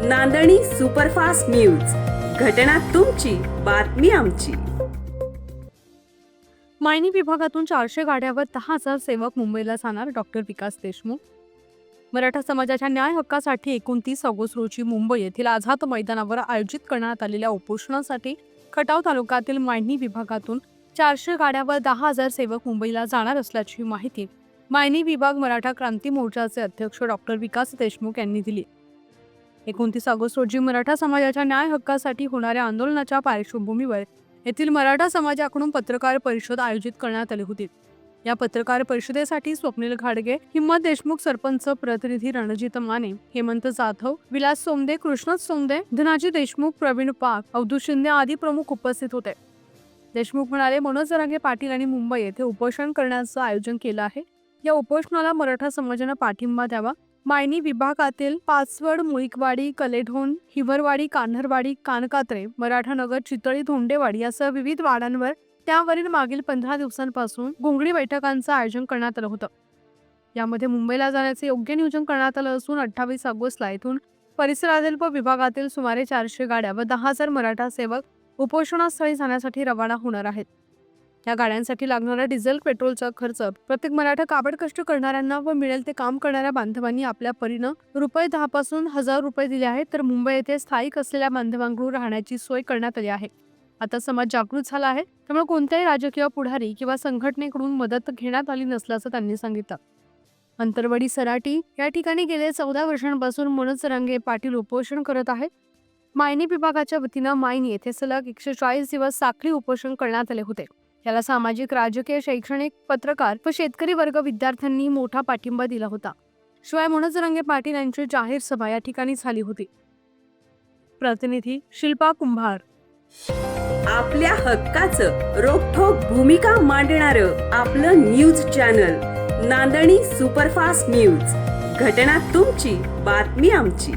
नांदणी superfast news, घटना तुमची, बातमी आमची. मायनी विभागातून 400 गाड्यावर 10,000 सेवक मुंबईला जाणार. डॉक्टर विकास देशमुख. मराठा समाजाच्या न्याय हक्कासाठी 29 ऑगस्ट रोजी मुंबई येथील आझाद मैदानावर आयोजित करण्यात आलेल्या उपोषणासाठी खटाव तालुक्यातील मायनी विभागातून 400 गाड्यावर 10,000 सेवक मुंबईला जाणार असल्याची माहिती मायनी विभाग मराठा क्रांती मोर्चाचे अध्यक्ष डॉक्टर विकास देशमुख यांनी दिली. 29 ऑगस्ट रोजी मराठा समाजाच्या न्याय हक्कासाठी होणाऱ्या आंदोलनाच्या पार्श्वभूमीवर येथील मराठा समाजाकडून पत्रकार परिषद आयोजित करण्यात आली होती. या पत्रकार परिषदेसाठी स्वप्नील घाडगे, हिम्मत देशमुख, सरपंच प्रतिनिधी रणजित माने, हेमंत जाधव, विलास सोमदे, कृष्ण सोमदे, धनाजी देशमुख, प्रवीण पाक, अवधू शिंदे आदी प्रमुख उपस्थित होते. देशमुख म्हणाले, मनोज जरांगे पाटील यांनी मुंबई येथे उपोषण करण्याचं आयोजन केलं आहे. या उपोषणाला मराठा समाजानं पाठिंबा द्यावा. मायनी विभागातील पाचवड, मुळीकवाडी, कलेढोण, हिवरवाडी, कान्हरवाडी, कानकात्रे, मराठानगर, चितळी, धोंडेवाडी यासह विविध वाड्यांवर त्यावरील मागील 15 दिवसांपासून घोंगडी बैठकांचं आयोजन करण्यात आलं होतं. यामध्ये मुंबईला जाण्याचे योग्य नियोजन करण्यात आलं असून 28 ऑगस्टला इथून परिसरातील व विभागातील सुमारे 400 गाड्या व 10,000 मराठा सेवक उपोषणास्थळी जाण्यासाठी रवाना होणार आहेत. या गाड्यांसाठी लागणारा डिझेल, पेट्रोलचा खर्च प्रत्येक मराठा काबड कष्ट करणाऱ्यांना व मिळेल ते काम करणाऱ्या बांधवांनी आपल्या परीनं ₹10 पासून ₹1000 दिले आहेत. तर मुंबई येथे स्थायिक असलेल्या बांधवांकडून राहण्याची सोय करण्यात आली आहे. आता समाज जागृत झाला आहे, त्यामुळे कोणत्याही राजकीय पुढारी किंवा संघटनेकडून मदत घेण्यात आली नसल्याचं त्यांनी सांगितलं. अंतरवाडी सराटी या ठिकाणी गेले 14 वर्षांपासून मनोज जरांगे पाटील उपोषण करत आहेत. मायनी विभागाच्या वतीनं मायनी येथे सलग 140 दिवस साखळी उपोषण करण्यात आले होते. याला सामाजिक, राजकीय, शैक्षणिक, पत्रकार व शेतकरी वर्ग, विद्यार्थ्यांनी मोठा पाठिंबा दिला होता. शिवाय मनोज जरांगे पाटील यांची जाहीर सभा या ठिकाणी झाली होती. प्रतिनिधी शिल्पा कुंभार. आपल्या हक्काचं रोखठोक भूमिका मांडणारं आपलं न्यूज चॅनल नांदणी सुपरफास्ट न्यूज, घटना तुमची, बातमी आमची.